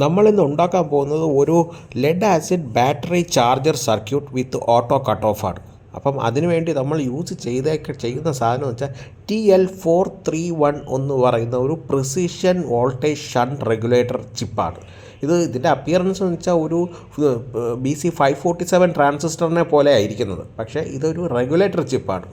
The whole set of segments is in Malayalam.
നമ്മളിന്ന് ഉണ്ടാക്കാൻ പോകുന്നത് ഒരു lead acid battery charger circuit with auto cut off ആണ്. അപ്പം അതിനുവേണ്ടി നമ്മൾ ചെയ്യുന്ന സാധനം എന്ന് വെച്ചാൽ TL431 എന്ന് പറയുന്ന ഒരു പ്രിസിഷൻ വോൾട്ടേജ് ഷണ്ട് റെഗുലേറ്റർ ചിപ്പാണ്. ഇതിൻ്റെ അപ്പിയറൻസ് എന്ന് വെച്ചാൽ ഒരു BC547 ട്രാൻസിസ്റ്ററിനെ പോലെ ആയിരിക്കുന്നത്. പക്ഷേ ഇതൊരു റെഗുലേറ്റർ ചിപ്പാണ്.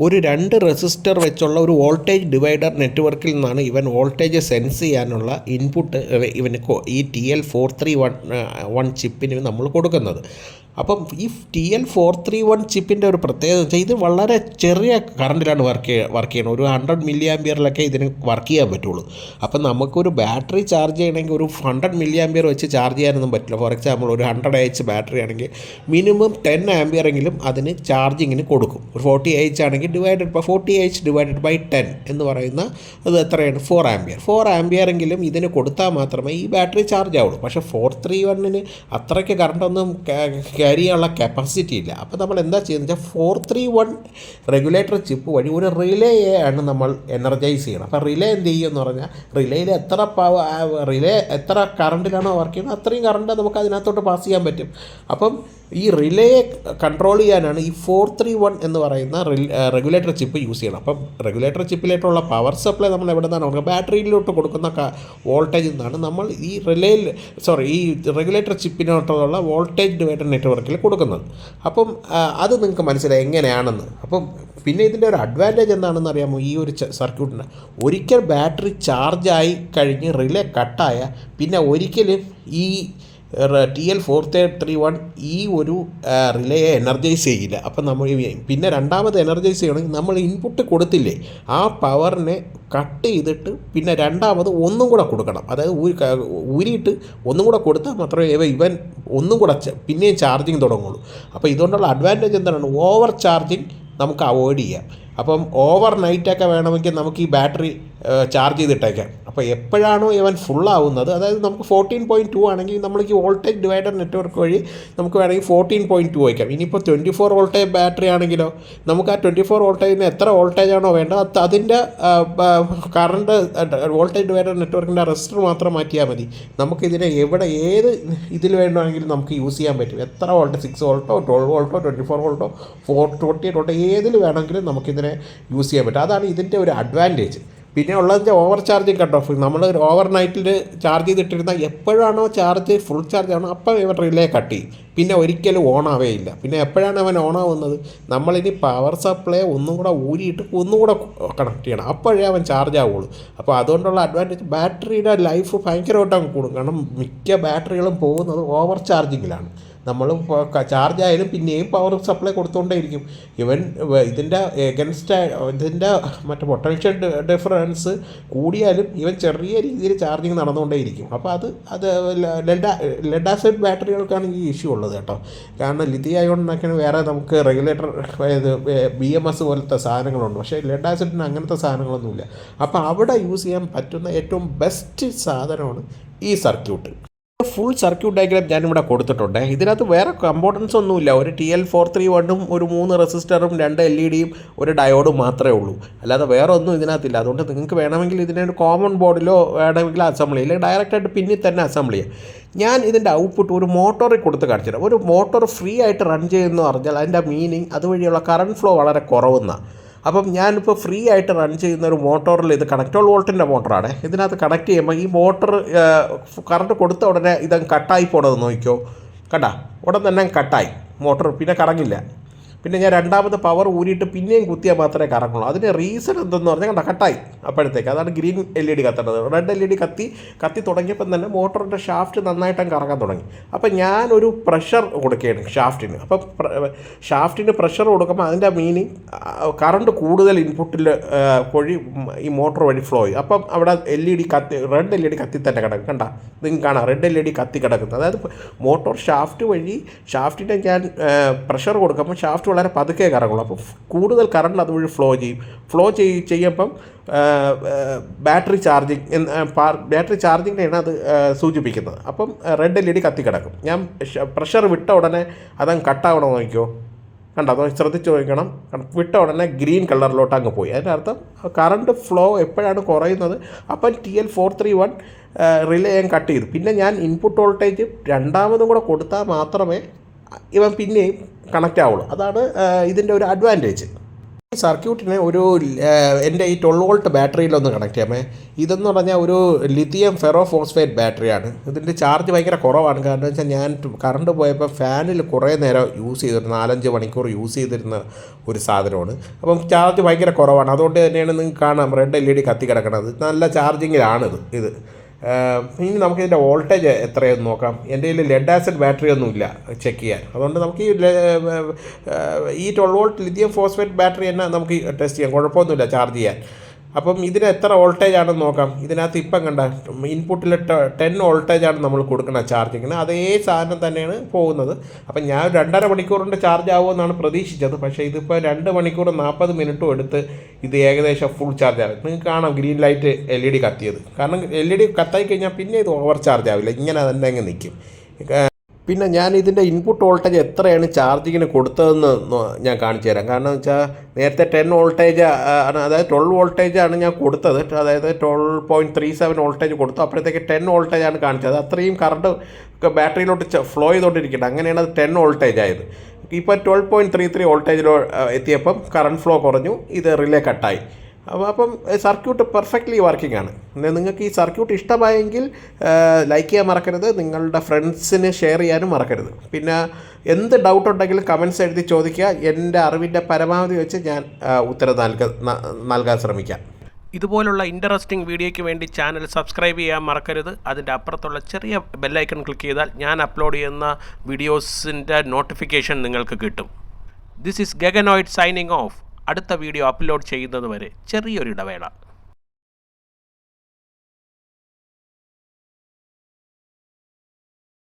ഒരു 2 റെസിസ്റ്റർ വെച്ചുള്ള ഒരു വോൾട്ടേജ് ഡിവൈഡർ നെറ്റ്വർക്കിൽ നിന്നാണ് ഇവൻ വോൾട്ടേജ് സെൻസ് ചെയ്യാനുള്ള ഇൻപുട്ട് ഇവന് ഈ TL431 ചിപ്പിന് നമ്മൾ കൊടുക്കുന്നത്. അപ്പം ഈ TL431 ചിപ്പിൻ്റെ ഒരു പ്രത്യേകത വെച്ചാൽ ഇത് വളരെ ചെറിയ കറണ്ടിലാണ് വർക്ക് ചെയ്യണം. ഒരു 100 മില്ലി ആംപിയറിലൊക്കെ ഇതിന് വർക്ക് ചെയ്യാൻ പറ്റുള്ളൂ. അപ്പം നമുക്കൊരു ബാറ്ററി ചാർജ് ചെയ്യണമെങ്കിൽ ഒരു 100 മില്ലി ആംപിയർ വെച്ച് ചാർജ് ചെയ്യാനൊന്നും പറ്റില്ല. ഫോർ എക്സാമ്പിൾ ഒരു 100 ബാറ്ററി ആണെങ്കിൽ മിനിമം 10 ആംപിയറെങ്കിലും അതിന് ചാർജിങ്ങിന് കൊടുക്കും. ഒരു 40 ആണെങ്കിൽ 40 ഡിവൈഡഡ് ബൈ 10 എന്ന് പറയുന്ന അത് എത്രയാണ്? 4 ആംപിയറെങ്കിലും ഇതിന് കൊടുത്താൽ മാത്രമേ ഈ ബാറ്ററി ചാർജ് ആവുള്ളൂ. പക്ഷേ 431 അത്രയ്ക്ക് കറണ്ടൊന്നും ക്യാരി ചെയ്യാനുള്ള കപ്പാസിറ്റി ഇല്ല. അപ്പോൾ നമ്മൾ എന്താ ചെയ്യുന്നത് വെച്ചാൽ 431 റെഗുലേറ്റർ ചിപ്പ് വഴി ഒരു റിലേയെ ആണ് നമ്മൾ എനർജൈസ് ചെയ്യണം. അപ്പോൾ റിലേ എന്ത് ചെയ്യുമെന്ന് പറഞ്ഞാൽ റിലേയിൽ റിലേ എത്ര കറണ്ടിലാണോ വർക്ക് ചെയ്യുന്നത് അത്രയും കറണ്ട് നമുക്ക് അതിനകത്തോട്ട് പാസ് ചെയ്യാൻ പറ്റും. അപ്പം ഈ റിലേയെ കൺട്രോൾ ചെയ്യാനാണ് ഈ 431 എന്ന് പറയുന്ന റെഗുലേറ്റർ ചിപ്പ് യൂസ് ചെയ്യണം. അപ്പം റെഗുലേറ്റർ ചിപ്പിലേക്കുള്ള പവർ സപ്ലൈ നമ്മൾ എവിടെ നിന്നാണ് കൊടുക്കുക? ബാറ്ററിയിലോട്ട് കൊടുക്കുന്ന വോൾട്ടേജിൽ നിന്നാണ് നമ്മൾ ഈ ഈ റെഗുലേറ്റർ ചിപ്പിനോട്ടുള്ള വോൾട്ടേജ് ഡിവൈഡർ നെറ്റ്വർക്കിൽ കൊടുക്കുന്നത്. അപ്പം അത് നിങ്ങൾക്ക് മനസ്സിലായി എങ്ങനെയാണെന്ന്. അപ്പം പിന്നെ ഇതിൻ്റെ ഒരു അഡ്വാൻറ്റേജ് എന്താണെന്ന് അറിയാമോ? ഈ ഒരു സർക്യൂട്ടിന് ഒരിക്കൽ ബാറ്ററി ചാർജായി കഴിഞ്ഞ് റിലേ കട്ടായ പിന്നെ ഒരിക്കലും ഈ TL431 ഈ ഒരു റിലേയെ എനർജൈസ് ചെയ്യില്ല. അപ്പം നമ്മൾ പിന്നെ രണ്ടാമത് എനർജൈസ് ചെയ്യണമെങ്കിൽ നമ്മൾ ഇൻപുട്ട് കൊടുത്തില്ലേ ആ പവറിനെ കട്ട് ചെയ്തിട്ട് പിന്നെ രണ്ടാമത് ഒന്നും കൂടെ കൊടുക്കണം. അതായത് ഊരിയിട്ട് ഒന്നും കൂടെ കൊടുത്താൽ മാത്രമേ ഇവൻ ഒന്നും കൂടെ പിന്നെയും ചാർജിങ് തുടങ്ങുള്ളൂ. അപ്പോൾ ഇതുകൊണ്ടുള്ള അഡ്വാൻറ്റേജ് എന്താണ്? ഓവർ ചാർജിങ് നമുക്ക് അവോയ്ഡ് ചെയ്യാം. അപ്പം ഓവർ നൈറ്റൊക്കെ വേണമെങ്കിൽ നമുക്ക് ഈ ബാറ്ററി ചാർജ് ചെയ്തിട്ടേക്കാം. അപ്പോൾ എപ്പോഴാണോ ഇവൻ ഫുള്ളാവുന്നത്, അതായത് നമുക്ക് 14.2 ആണെങ്കിൽ നമ്മൾക്ക് ഈ വോൾട്ടേജ് ഡിവൈഡർ നെറ്റ്വർക്ക് വഴി നമുക്ക് വേണമെങ്കിൽ 14.2 വയ്ക്കാം. ഇനിയിപ്പോൾ 24 വോൾട്ടേജ് ബാറ്ററി ആണെങ്കിലോ നമുക്ക് ആ 24 വോൾട്ടേജിന് എത്ര വോൾട്ടേജാണോ വേണ്ടത് അതിൻ്റെ കറണ്ട് വോൾട്ടേജ് ഡിവൈഡർ നെറ്റ്വർക്കിൻ്റെ റെസിസ്റ്റർ മാത്രം മാറ്റിയാൽ മതി. നമുക്കിതിനെ ഏത് ഇതിൽ വേണമെങ്കിലും നമുക്ക് യൂസ് ചെയ്യാൻ പറ്റും. എത്ര വോൾട്ട്, 6 വോൾട്ടോ 12 വോൾട്ടോ 24 വോൾട്ടോ 48 വോൾട്ടോ ഏതിൽ വേണമെങ്കിലും നമുക്കിതിനെ യൂസ് ചെയ്യാൻ പറ്റും. അതാണ് ഇതിൻ്റെ ഒരു അഡ്വാൻറ്റേജ്. പിന്നെ ഉള്ളതിൻ്റെ ഓവർ ചാർജിങ് കട്ട് ഓഫ്. നമ്മൾ ഓവർ നൈറ്റിൽ ചാർജ് ചെയ്തിട്ടിരുന്ന എപ്പോഴാണോ ചാർജ് ഫുൾ ചാർജ് ആണോ അപ്പം ഇവൻ റിലേ കട്ട് ചെയ്യും. പിന്നെ ഒരിക്കലും ഓണാവേയില്ല. പിന്നെ എപ്പോഴാണ് അവൻ ഓണാവുന്നത്? നമ്മളിനി പവർ സപ്ലൈ ഒന്നും കൂടെ ഊരിയിട്ട് ഒന്നും കൂടെ കണക്ട് ചെയ്യണം. അപ്പോഴേ അവൻ ചാർജ് ആവുള്ളൂ. അപ്പോൾ അതുകൊണ്ടുള്ള അഡ്വാൻറ്റേജ് ബാറ്ററിയുടെ ലൈഫ് ഭയങ്കരമായിട്ട് കൂടും. കാരണം മിക്ക ബാറ്ററികളും പോകുന്നത് ഓവർ ചാർജിങ്ങിലാണ്. നമ്മൾ ചാർജ് ആയാലും പിന്നെയും പവർ സപ്ലൈ കൊടുത്തുകൊണ്ടേയിരിക്കും. ഇതിൻ്റെ മറ്റേ പൊട്ടൻഷ്യൽ ഡിഫറൻസ് കൂടിയാലും ഇവൻ ചെറിയ രീതിയിൽ ചാർജിങ് നടന്നുകൊണ്ടേയിരിക്കും. അപ്പോൾ അത് ലെഡ് ആസിഡ് ബാറ്ററികൾക്കാണ് ഈ ഇഷ്യൂ ഉള്ളത് കേട്ടോ. കാരണം ലിഥിയം അയോണിനൊക്കെ വേറെ നമുക്ക് റെഗുലേറ്റർ BMS പോലത്തെ സാധനങ്ങളുണ്ട്. പക്ഷേ ലെഡ് ആസിഡിന് അങ്ങനത്തെ സാധനങ്ങളൊന്നുമില്ല. അപ്പോൾ അവിടെ യൂസ് ചെയ്യാൻ പറ്റുന്ന ഏറ്റവും ബെസ്റ്റ് സാധനമാണ് ഈ സർക്യൂട്ട്. ഫുൾ സർക്യൂട്ട് ഡയഗ്രാം ഞാനിവിടെ കൊടുത്തിട്ടുണ്ട്. ഇതിനകത്ത് വേറെ കമ്പോണൻസ് ഒന്നുമില്ല. ഒരു TL431 ഒരു 3 റെസിസ്റ്ററും 2 LED ഒരു ഡയോഡും മാത്രമേ ഉള്ളൂ. അല്ലാതെ വേറെ ഒന്നും ഇതിനകത്തില്ല. അതുകൊണ്ട് നിങ്ങൾക്ക് വേണമെങ്കിൽ ഇതിനെ ഒരു കോമൺ ബോർഡിലോ വേണമെങ്കിൽ അസംബിൾ ചെയ്യാം, അല്ലെങ്കിൽ ഡയറക്റ്റായിട്ട് പിന്നിൽ തന്നെ അസംബിൾ ചെയ്യാം. ഞാൻ ഇതിൻ്റെ ഔട്ട്പുട്ട് ഒരു മോട്ടോറിൽ കൊടുത്ത് കാണിച്ചിട്ട്, ഒരു മോട്ടോർ ഫ്രീ ആയിട്ട് റൺ ചെയ്യുമെന്ന് പറഞ്ഞാൽ അതിൻ്റെ മീനിങ് അതുവഴിയുള്ള കറണ്ട് ഫ്ലോ വളരെ കുറവെന്നാണ്. അപ്പം ഞാനിപ്പോൾ ഫ്രീ ആയിട്ട് റൺ ചെയ്യുന്ന ഒരു മോട്ടോറിൽ, ഇത് കണക്റ്റോൾ വോൾട്ടിൻ്റെ മോട്ടറാണ്, ഇതിനകത്ത് കണക്ട് ചെയ്യുമ്പോൾ ഈ മോട്ടർ കറണ്ട് കൊടുത്ത ഉടനെ ഇതങ്ങ് കട്ടായി പോണത് നോക്കിക്കോ. കണ്ടാ, ഉടൻ തന്നെ കട്ടായി മോട്ടർ, പിന്നെ കറങ്ങില്ല. പിന്നെ ഞാൻ രണ്ടാമത് പവർ ഊരിയിട്ട് പിന്നെയും കുത്തിയാൽ മാത്രമേ കറങ്ങുള്ളൂ. അതിന് റീസൺ എന്തെന്ന് പറഞ്ഞാൽ കട്ടായി അപ്പോഴത്തേക്ക്. അതാണ് ഗ്രീൻ LED കത്തേണ്ടത്. റെഡ് LED കത്തി തുടങ്ങിയപ്പം തന്നെ മോട്ടറിൻ്റെ ഷാഫ്റ്റ് നന്നായിട്ടങ്ങ് കറങ്ങാൻ തുടങ്ങി. അപ്പം ഞാനൊരു പ്രഷർ കൊടുക്കുകയാണ് ഷാഫ്റ്റിന്. അപ്പം ഷാഫ്റ്റിന് പ്രഷർ കൊടുക്കുമ്പോൾ അതിൻ്റെ മീനിങ് കറണ്ട് കൂടുതൽ ഇൻപുട്ടിൽ വഴി ഈ മോട്ടർ വഴി ഫ്ലോ ചെയ്യും. അപ്പം അവിടെ റെഡ് LED കത്തി തന്നെ കിടക്കും. കണ്ട, നിങ്ങൾക്ക് കാണാം റെഡ് LED കത്തി കിടക്കുന്നത്. അതായത് മോട്ടോർ ഷാഫ്റ്റിനെ ഞാൻ പ്രഷർ കൊടുക്കുമ്പോൾ ഷാഫ്റ്റ് വളരെ പതുക്കെ കറങ്ങുള്ളൂ. അപ്പോൾ കൂടുതൽ കറണ്ട് അതുവഴി ഫ്ലോ ചെയ്യുമ്പം ബാറ്ററി ചാർജിങ്ങിനെയാണ് അത് സൂചിപ്പിക്കുന്നത്. അപ്പം റെഡ് LED കത്തി കിടക്കും. ഞാൻ പ്രഷർ വിട്ട ഉടനെ അതങ്ങ് കട്ടാവണം നോക്കിയോ. കണ്ടോ, അത് ശ്രദ്ധിച്ച് നോക്കണം. വിട്ട ഉടനെ ഗ്രീൻ കളറിലോട്ട് അങ്ങ് പോയി. അതിൻ്റെ അർത്ഥം കറണ്ട് ഫ്ലോ എപ്പോഴാണ് കുറയുന്നത് അപ്പം TL431 റിലേ ഞാൻ കട്ട് ചെയ്തു. പിന്നെ ഞാൻ ഇൻപുട്ട് വോൾട്ടേജ് രണ്ടാമതും കൂടെ കൊടുത്താൽ മാത്രമേ ഇവൻ പിന്നെയും കണക്റ്റ് ആവുള്ളൂ. അതാണ് ഇതിൻ്റെ ഒരു അഡ്വാൻറ്റേജ്. ഈ സർക്യൂട്ടിനെ ഒരു എൻ്റെ ഈ 12 വോൾട്ട് ബാറ്ററിയിലൊന്ന് കണക്ട് ചെയ്യാമേ. ഇതെന്ന് പറഞ്ഞാൽ ഒരു ലിഥിയം ഫെറോ ഫോസ്ഫേറ്റ് ബാറ്ററിയാണ്. ഇതിൻ്റെ ചാർജ് ഭയങ്കര കുറവാണ്. കാരണം വെച്ചാൽ ഞാൻ കറണ്ട് പോയപ്പോൾ ഫാനിൽ കുറേ നേരം യൂസ് ചെയ്തിരുന്നു, 4-5 മണിക്കൂർ യൂസ് ചെയ്തിരുന്ന ഒരു സാധനമാണ്. അപ്പം ചാർജ് ഭയങ്കര കുറവാണ്. അതുകൊണ്ട് തന്നെയാണ് നിങ്ങൾക്ക് കാണാം റെഡ് LED കത്തി കിടക്കണത്. നല്ല ചാർജിങ്ങിലാണിത്. ഇനി നമുക്കിതിൻ്റെ വോൾട്ടേജ് എത്രയെന്ന് നോക്കാം. എൻ്റെ കയ്യിൽ ലെഡ് ആസിഡ് ബാറ്ററി ഒന്നുമില്ല ചെക്ക് ചെയ്യാൻ. അതുകൊണ്ട് നമുക്ക് ഈ 12 വോൾട്ട് ലിഥിയം ഫോസ്ഫേറ്റ് ബാറ്ററി തന്നെ നമുക്ക് ടെസ്റ്റ് ചെയ്യാം, കുഴപ്പമൊന്നുമില്ല ചാർജ് ചെയ്യാൻ. അപ്പം ഇതിന് എത്ര വോൾട്ടേജ് ആണെന്ന് നോക്കാം. ഇതിനകത്ത് ഇപ്പം കണ്ട ഇൻപുട്ടിൽ 10 വോൾട്ടേജാണ് നമ്മൾ കൊടുക്കുന്ന ചാർജിങ്ങിന്. അതേ സാധനം തന്നെയാണ് പോകുന്നത്. അപ്പം ഞാൻ 2.5 മണിക്കൂർ കൊണ്ട് ചാർജ് ആവുമെന്നാണ് പ്രതീക്ഷിച്ചത്. പക്ഷേ ഇതിപ്പോൾ 2 മണിക്കൂർ 40 മിനിറ്റും എടുത്ത് ഇത് ഏകദേശം ഫുൾ ചാർജ് ആകും. നിങ്ങൾക്ക് കാണാം ഗ്രീൻ ലൈറ്റ് LED കത്തിയത്. കാരണം LED കത്തായി കഴിഞ്ഞാൽ പിന്നെ ഇത് ഓവർ ചാർജ് ആവില്ല, ഇങ്ങനെ തന്നെ അങ്ങ് നിൽക്കും. പിന്നെ ഞാൻ ഇതിൻ്റെ ഇൻപുട്ട് വോൾട്ടേജ് എത്രയാണ് ചാർജിങ്ങിന് കൊടുത്തതെന്ന് ഞാൻ കാണിച്ചു തരാം. കാരണം വെച്ചാൽ നേരത്തെ 10 വോൾട്ടേജ് ആണ്, അതായത് 12 വോൾട്ടേജാണ് ഞാൻ കൊടുത്തത്. അതായത് 12.37 വോൾട്ടേജ് കൊടുത്തു. അപ്പോഴത്തേക്ക് 10 വോൾട്ടേജാണ് കാണിച്ചത്. അത്രയും കറണ്ട് ബാറ്ററിയിലോട്ട് ഫ്ലോ ചെയ്തുകൊണ്ടിരിക്കുന്നത്. അങ്ങനെയാണ് അത് 10 വോൾട്ടേജ് ആയത്. ഇപ്പോൾ 12.33 വോൾട്ടേജിലോ എത്തിയപ്പം കറണ്ട് ഫ്ലോ കുറഞ്ഞു, ഇത് റിലേ കട്ടായി. അപ്പം സർക്യൂട്ട് പെർഫെക്റ്റ്ലി വർക്കിംഗ് ആണ്. നിങ്ങൾക്ക് ഈ സർക്യൂട്ട് ഇഷ്ടമായെങ്കിൽ ലൈക്ക് ചെയ്യാൻ മറക്കരുത്, നിങ്ങളുടെ ഫ്രണ്ട്സിന് ഷെയർ ചെയ്യാനും മറക്കരുത്. പിന്നെ എന്ത് ഡൗട്ട് ഉണ്ടെങ്കിലും കമൻസ് എഴുതി ചോദിക്കുക. എൻ്റെ അറിവിൻ്റെ പരമാവധി വെച്ച് ഞാൻ ഉത്തരം നൽകാൻ ശ്രമിക്കാം. ഇതുപോലുള്ള ഇൻട്രസ്റ്റിംഗ് വീഡിയോയ്ക്ക് വേണ്ടി ചാനൽ സബ്സ്ക്രൈബ് ചെയ്യാൻ മറക്കരുത്. അതിൻ്റെ അപ്പുറത്തുള്ള ചെറിയ ബെല്ലൈക്കൺ ക്ലിക്ക് ചെയ്താൽ ഞാൻ അപ്ലോഡ് ചെയ്യുന്ന വീഡിയോസിൻ്റെ നോട്ടിഫിക്കേഷൻ നിങ്ങൾക്ക് കിട്ടും. This is Gaganoid signing off. അടുത്ത വീഡിയോ അപ്ലോഡ് ചെയ്യുന്നത് വരെ ചെറിയൊരു ഇടവേള.